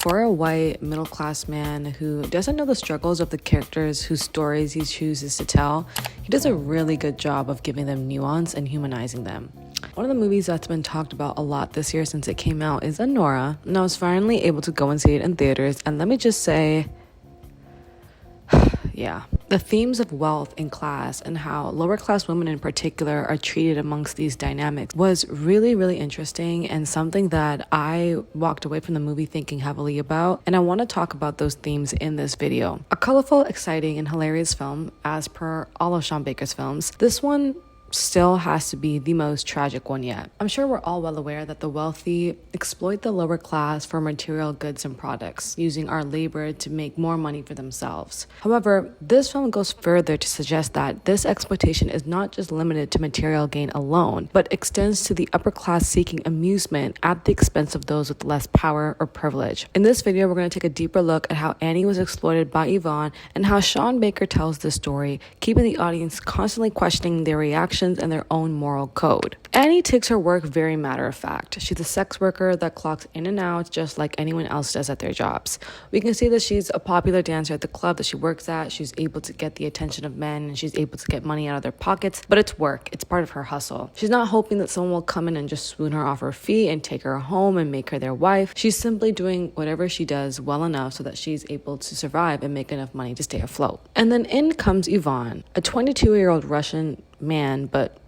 For a white middle-class man who doesn't know the struggles of the characters whose stories he chooses to tell, he does a really good job of giving them nuance and humanizing them. One of the movies that's been talked about a lot this year since it came out is Anora, and I was finally able to go and see it in theaters, and let me just say, yeah. The themes of wealth and class and how lower class women in particular are treated amongst these dynamics was really, really interesting and something that I walked away from the movie thinking heavily about. And I want to talk about those themes in this video. A colorful, exciting, and hilarious film, as per all of Sean Baker's films. This one still has to be the most tragic one yet. I'm sure we're all well aware that the wealthy exploit the lower class for material goods and products, using our labor to make more money for themselves. However, this film goes further to suggest that this exploitation is not just limited to material gain alone, but extends to the upper class seeking amusement at the expense of those with less power or privilege. In this video, we're going to take a deeper look at how Annie was exploited by Ivaan and how Sean Baker tells this story, keeping the audience constantly questioning their reactions and their own moral code. Annie takes her work very matter of fact. She's a sex worker that clocks in and out just like anyone else does at their jobs. We can see that she's a popular dancer at the club that she works at. She's able to get the attention of men and she's able to get money out of their pockets, but it's work. It's part of her hustle. She's not hoping that someone will come in and just swoon her off her feet and take her home and make her their wife. She's simply doing whatever she does well enough so that she's able to survive and make enough money to stay afloat. And then in comes Ivaan, a 22-year-old Russian man, but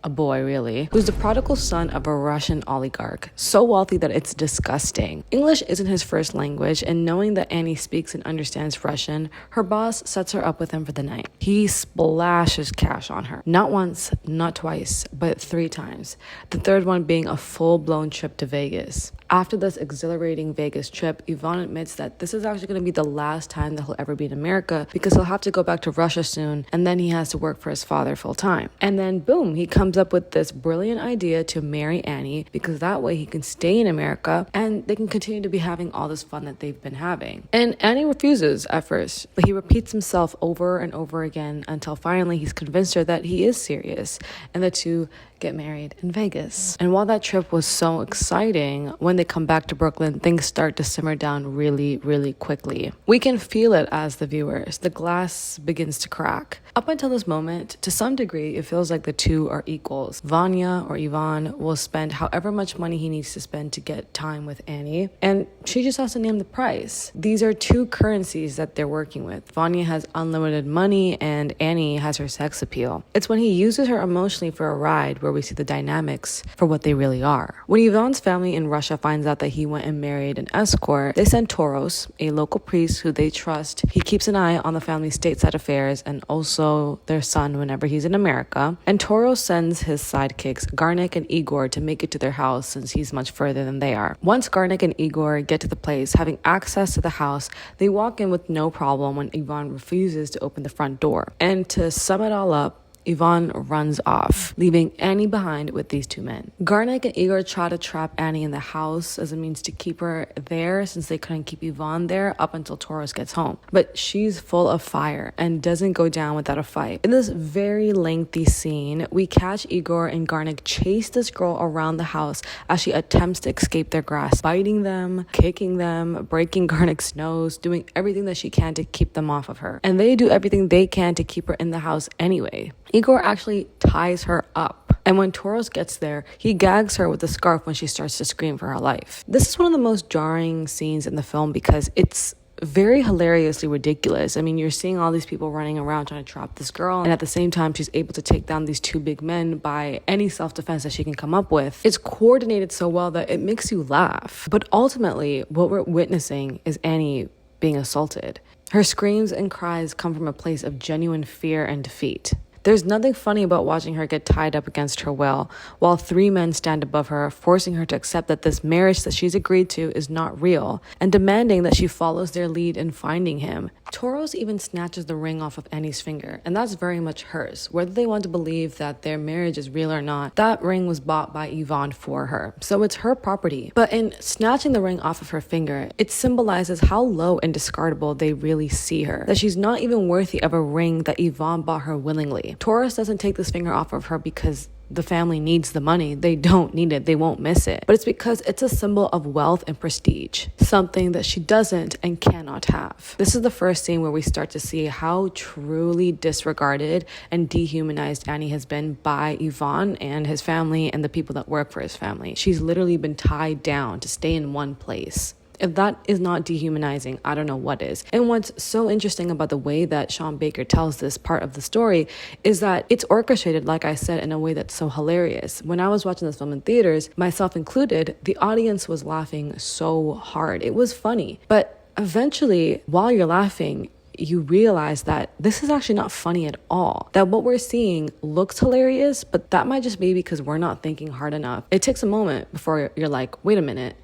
a boy really, who's the prodigal son of a Russian oligarch, so wealthy that it's disgusting. English isn't his first language, and knowing that Annie speaks and understands Russian, her boss sets her up with him for the night. He splashes cash on her. Not once, not twice, but 3 times. The third one being a full-blown trip to Vegas. After this exhilarating Vegas trip, Ivaan admits that this is actually going to be the last time that he'll ever be in America because he'll have to go back to Russia soon, and then he has to work for his father full time. And then boom, he comes up with this brilliant idea to marry Annie because that way he can stay in America and they can continue to be having all this fun that they've been having. And Annie refuses at first, but he repeats himself over and over again until finally he's convinced her that he is serious and the two get married in Vegas. And while that trip was so exciting, when they come back to Brooklyn, things start to simmer down really, really quickly. We can feel it as the viewers. The glass begins to crack. Up until this moment, to some degree, it feels like the two are equals. Vanya or Ivaan will spend however much money he needs to spend to get time with Annie, and she just has to name the price. These are two currencies that they're working with. Vanya has unlimited money and Annie has her sex appeal. It's when he uses her emotionally for a ride where we see the dynamics for what they really are. When Ivan's family in Russia finds out that he went and married an escort, they send Toros, a local priest who they trust. He keeps an eye on the family's stateside affairs and also their son whenever he's in America. And Toros sends his sidekicks, Garnik and Igor, to make it to their house since he's much further than they are. Once Garnik and Igor get to the place, having access to the house, they walk in with no problem when Ivaan refuses to open the front door. And to sum it all up, Ivaan runs off, leaving Annie behind with these two men. Garnik and Igor try to trap Annie in the house as a means to keep her there since they couldn't keep Ivaan there up until Toros gets home. But she's full of fire and doesn't go down without a fight. In this very lengthy scene, we catch Igor and Garnik chase this girl around the house as she attempts to escape their grasp, biting them, kicking them, breaking Garnik's nose, doing everything that she can to keep them off of her. And they do everything they can to keep her in the house anyway. Igor actually ties her up, and when Toros gets there, he gags her with a scarf when she starts to scream for her life. This is one of the most jarring scenes in the film because it's very hilariously ridiculous. I mean, you're seeing all these people running around trying to trap this girl, and at the same time, she's able to take down these two big men by any self-defense that she can come up with. It's coordinated so well that it makes you laugh. But ultimately, what we're witnessing is Annie being assaulted. Her screams and cries come from a place of genuine fear and defeat. There's nothing funny about watching her get tied up against her will, while 3 men stand above her, forcing her to accept that this marriage that she's agreed to is not real, and demanding that she follows their lead in finding him. Toros even snatches the ring off of Annie's finger, and that's very much hers. Whether they want to believe that their marriage is real or not, that ring was bought by Ivaan for her, so it's her property. But in snatching the ring off of her finger, it symbolizes how low and discardable they really see her, that she's not even worthy of a ring that Ivaan bought her willingly. Toros doesn't take this finger off of her because the family needs the money. They don't need it. They won't miss it. But it's because it's a symbol of wealth and prestige, something that she doesn't and cannot have. This is the first scene where we start to see how truly disregarded and dehumanized Annie has been by Ivaan and his family and the people that work for his family. She's literally been tied down to stay in one place. If that is not dehumanizing, I don't know what is. And what's so interesting about the way that Sean Baker tells this part of the story is that it's orchestrated, like I said, in a way that's so hilarious. When I was watching this film in theaters, myself included, the audience was laughing so hard. It was funny. But eventually, while you're laughing, you realize that this is actually not funny at all. That what we're seeing looks hilarious, but that might just be because we're not thinking hard enough. It takes a moment before you're like, wait a minute.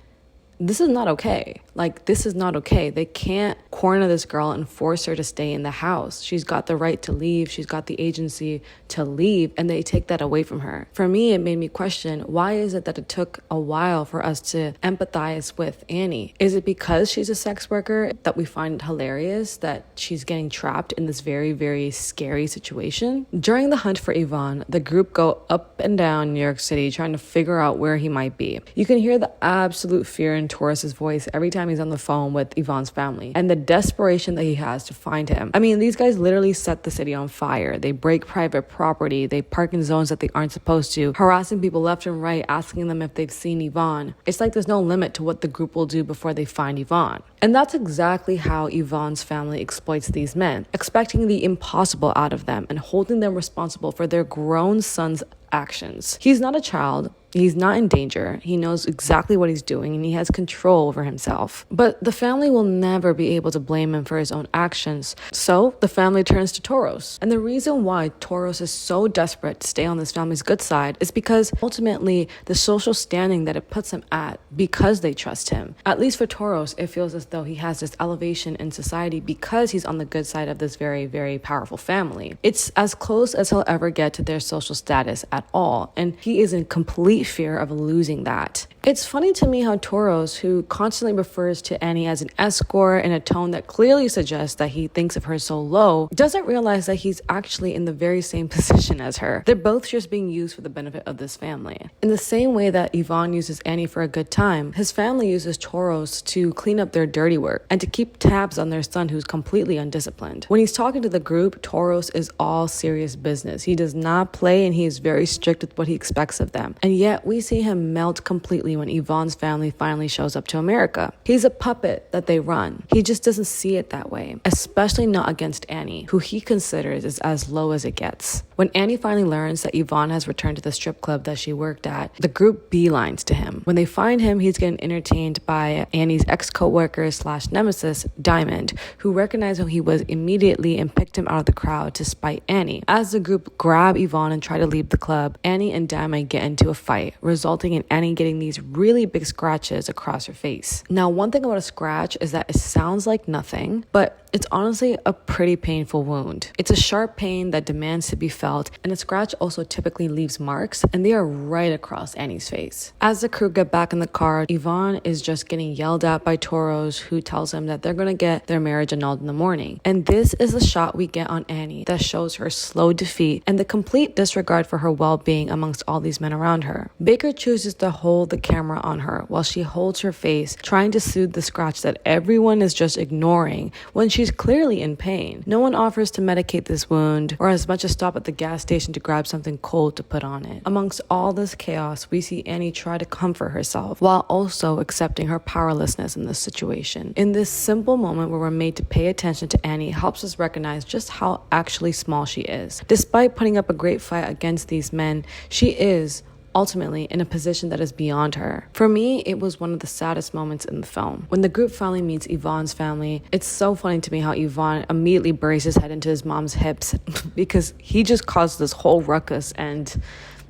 This is not okay. Like, this is not okay. They can't corner this girl and force her to stay in the house. She's got the right to leave. She's got the agency to leave, and they take that away from her. For me, it made me question, why is it that it took a while for us to empathize with Annie? Is it because she's a sex worker that we find it hilarious that she's getting trapped in this very, very scary situation? During the hunt for Ivaan, the group go up and down New York City trying to figure out where he might be. You can hear the absolute fear in Toros's voice every time he's on the phone with Ivaan's family and the desperation that he has to find him. I mean, these guys literally set the city on fire. They break private property. They park in zones that they aren't supposed to, harassing people left and right, asking them if they've seen Ivaan. It's like there's no limit to what the group will do before they find Ivaan. And that's exactly how Ivaan's family exploits these men, expecting the impossible out of them and holding them responsible for their grown son's actions. He's not a child. He's not in danger. He knows exactly what he's doing and he has control over himself. But the family will never be able to blame him for his own actions. So the family turns to Toros. And the reason why Toros is so desperate to stay on this family's good side is because ultimately the social standing that it puts him at, because they trust him. At least for Toros, it feels as though he has this elevation in society because he's on the good side of this very, very powerful family. It's as close as he'll ever get to their social status at all. And he is in complete fear of losing that. It's funny to me how Toros, who constantly refers to Annie as an escort in a tone that clearly suggests that he thinks of her so low, doesn't realize that he's actually in the very same position as her. They're both just being used for the benefit of this family. In the same way that Ivaan uses Annie for a good time, his family uses Toros to clean up their dirty work and to keep tabs on their son who's completely undisciplined. When he's talking to the group, Toros is all serious business. He does not play and he is very strict with what he expects of them. And yet we see him melt completely when Ivaan's family finally shows up to America. He's a puppet that they run. He just doesn't see it that way, especially not against Annie, who he considers is as low as it gets. When Annie finally learns that Ivaan has returned to the strip club that she worked at, the group beelines to him. When they find him, he's getting entertained by Annie's ex-co-worker slash nemesis, Diamond, who recognized who he was immediately and picked him out of the crowd to spite Annie. As the group grab Ivaan and try to leave the club, Annie and Diamond get into a fight, resulting in Annie getting these really big scratches across her face. Now, one thing about a scratch is that it sounds like nothing, but it's honestly a pretty painful wound. It's a sharp pain that demands to be felt, and a scratch also typically leaves marks, and they are right across Annie's face. As the crew get back in the car, Ivaan is just getting yelled at by Toros, who tells him that they're gonna get their marriage annulled in the morning. And this is the shot we get on Annie that shows her slow defeat and the complete disregard for her well-being amongst all these men around her. Baker chooses to hold the camera on her while she holds her face, trying to soothe the scratch that everyone is just ignoring when she's clearly in pain. No one offers to medicate this wound or as much as stop at the gas station to grab something cold to put on it. Amongst all this chaos, we see Annie try to comfort herself while also accepting her powerlessness in this situation. In this simple moment where we're made to pay attention to Annie helps us recognize just how actually small she is. Despite putting up a great fight against these men, she is ultimately in a position that is beyond her. For me, it was one of the saddest moments in the film. When the group finally meets Ivaan's family, it's so funny to me how Ivaan immediately buries his head into his mom's hips because he just caused this whole ruckus and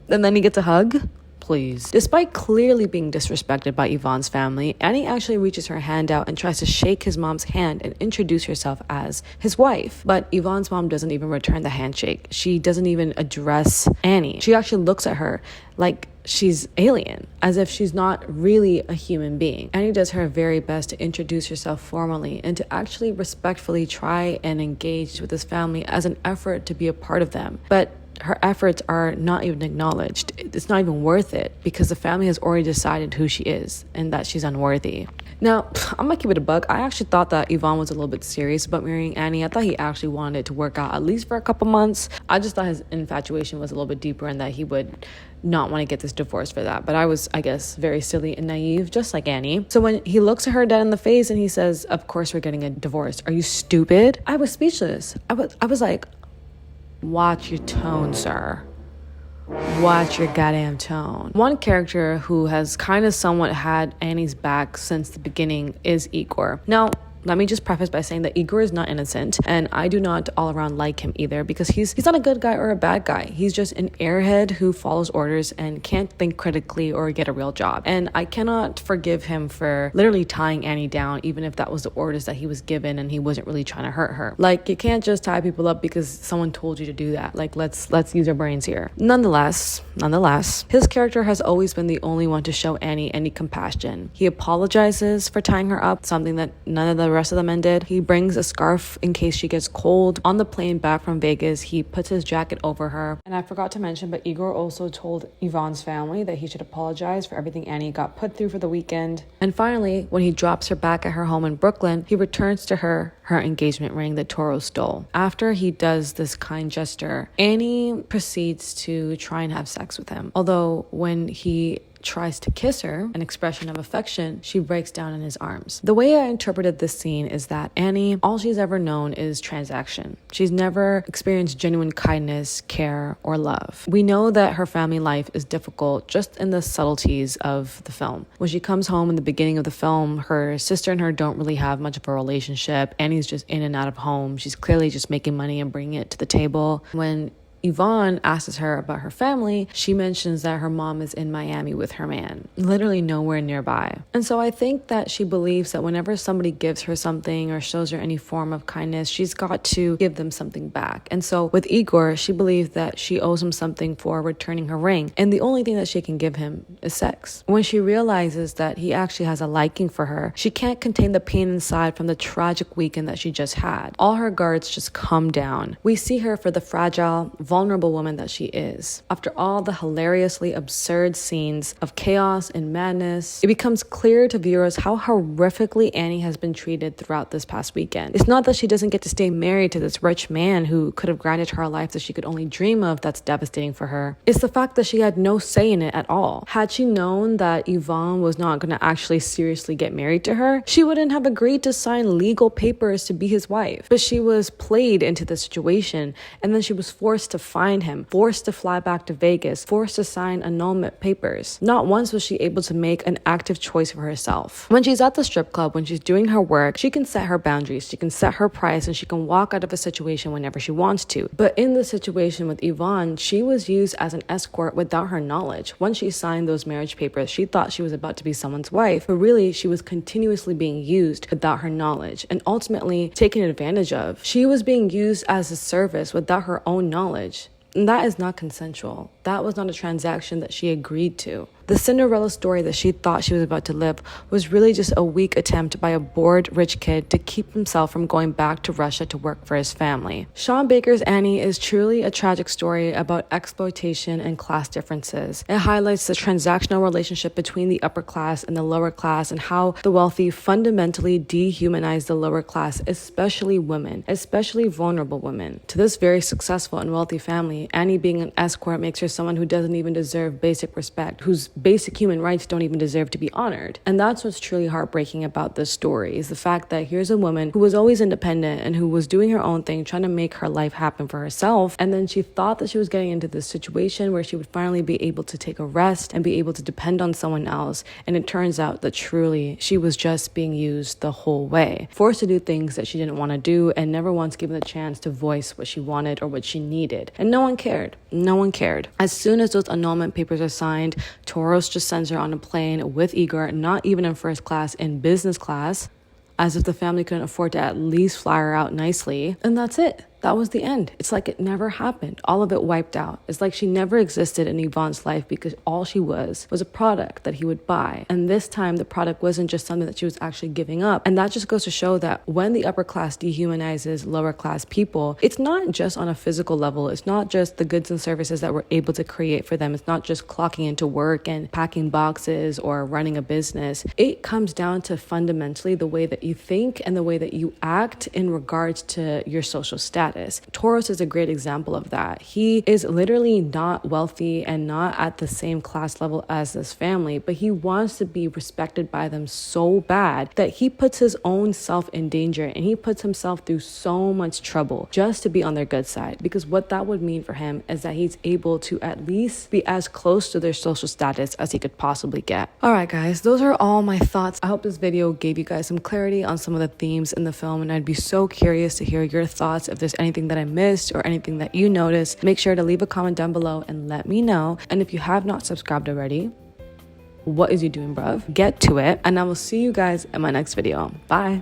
then he gets a hug. Please. Despite clearly being disrespected by Ivaan's family, Annie actually reaches her hand out and tries to shake his mom's hand and introduce herself as his wife. But Ivaan's mom doesn't even return the handshake. She doesn't even address Annie. She actually looks at her like she's alien, as if she's not really a human being. Annie does her very best to introduce herself formally and to actually respectfully try and engage with this family as an effort to be a part of them. But her efforts are not even acknowledged. It's not even worth it because the family has already decided who she is and that she's unworthy. Now, I'm gonna keep it a buck. I actually thought that Ivaan was a little bit serious about marrying Annie. I thought he actually wanted it to work out at least for a couple months. I just thought his infatuation was a little bit deeper and that he would not want to get this divorce for that. But I was, I guess, very silly and naive, just like Annie. So when he looks at her dead in the face and he says, "Of course we're getting a divorce. Are you stupid?" I was speechless. I was like, watch your tone, sir. Watch your goddamn tone. One character who has kind of somewhat had Annie's back since the beginning is Igor. Now, let me just preface by saying that Igor is not innocent, and I do not all around like him either, because he's not a good guy or a bad guy. He's just an airhead who follows orders and can't think critically or get a real job. And I cannot forgive him for literally tying Annie down, even if that was the orders that he was given and he wasn't really trying to hurt her. Like, you can't just tie people up because someone told you to do that. Like, let's use our brains here. Nonetheless, his character has always been the only one to show Annie any compassion. He apologizes for tying her up, something that none of the rest of the men did. He brings a scarf in case she gets cold. On the plane back from Vegas, he puts his jacket over her. And I forgot to mention, but Igor also told Ivaan's family that he should apologize for everything Annie got put through for the weekend. And finally, when he drops her back at her home in Brooklyn, he returns to her engagement ring that Toros stole. After he does this kind gesture, Annie proceeds to try and have sex with him. Although when he tries to kiss her, an expression of affection, she breaks down in his arms. The way I interpreted this scene is that Annie, all she's ever known is transaction. She's never experienced genuine kindness, care, or love. We know that her family life is difficult just in the subtleties of the film. When she comes home in the beginning of the film, her sister and her don't really have much of a relationship. Annie's just in and out of home. She's clearly just making money and bringing it to the table. When Ivaan asks her about her family, she mentions that her mom is in Miami with her man, literally nowhere nearby. And so I think that she believes that whenever somebody gives her something or shows her any form of kindness, she's got to give them something back. And so with Igor, she believes that she owes him something for returning her ring, and the only thing that she can give him is sex. When she realizes that he actually has a liking for her, she can't contain the pain inside from the tragic weekend that she just had. All her guards just come down. We see her for the fragile, vulnerable woman that she is. After all the hilariously absurd scenes of chaos and madness, it becomes clear to viewers how horrifically Annie has been treated throughout this past weekend. It's not that she doesn't get to stay married to this rich man who could have granted her a life that she could only dream of that's devastating for her. It's the fact that she had no say in it at all. Had she known that Ivaan was not going to actually seriously get married to her, she wouldn't have agreed to sign legal papers to be his wife. But she was played into the situation, and then she was forced to find him, forced to fly back to Vegas, forced to sign annulment papers. Not once was she able to make an active choice for herself. When she's at the strip club, when she's doing her work, she can set her boundaries, she can set her price, and she can walk out of a situation whenever she wants to. But in the situation with Ivaan, she was used as an escort without her knowledge. Once she signed those marriage papers, she thought she was about to be someone's wife, but really she was continuously being used without her knowledge and ultimately taken advantage of. She was being used as a service without her own knowledge. And that is not consensual. That was not a transaction that she agreed to. The Cinderella story that she thought she was about to live was really just a weak attempt by a bored rich kid to keep himself from going back to Russia to work for his family. Sean Baker's Annie is truly a tragic story about exploitation and class differences. It highlights the transactional relationship between the upper class and the lower class and how the wealthy fundamentally dehumanize the lower class, especially women, especially vulnerable women. To this very successful and wealthy family, Annie being an escort makes her someone who doesn't even deserve basic respect, whose basic human rights don't even deserve to be honored. And that's what's truly heartbreaking about this story, is the fact that here's a woman who was always independent and who was doing her own thing, trying to make her life happen for herself. And then she thought that she was getting into this situation where she would finally be able to take a rest and be able to depend on someone else. And it turns out that truly she was just being used the whole way, forced to do things that she didn't want to do and never once given the chance to voice what she wanted or what she needed. And no one cared. No one cared. As soon as those annulment papers are signed, Toros just sends her on a plane with Igor, not even in first class, in business class, as if the family couldn't afford to at least fly her out nicely. And that's it. that was the end. It's like it never happened. All of it wiped out. It's like she never existed in Ivaan's life because all she was a product that he would buy. And this time the product wasn't just something that she was actually giving up. And that just goes to show that when the upper class dehumanizes lower class people, it's not just on a physical level. It's not just the goods and services that we're able to create for them. It's not just clocking into work and packing boxes or running a business. It comes down to fundamentally the way that you think and the way that you act in regards to your social status. Toros is a great example of that. He is literally not wealthy and not at the same class level as this family, but he wants to be respected by them so bad that he puts his own self in danger and he puts himself through so much trouble just to be on their good side. Because what that would mean for him is that he's able to at least be as close to their social status as he could possibly get. All right, guys, those are all my thoughts. I hope this video gave you guys some clarity on some of the themes in the film, and I'd be so curious to hear your thoughts. If there's anything that I missed or anything that you noticed, make sure to leave a comment down below and let me know. And if you have not subscribed already, what is you doing, bruv? Get to it, and I will see you guys in my next video. Bye.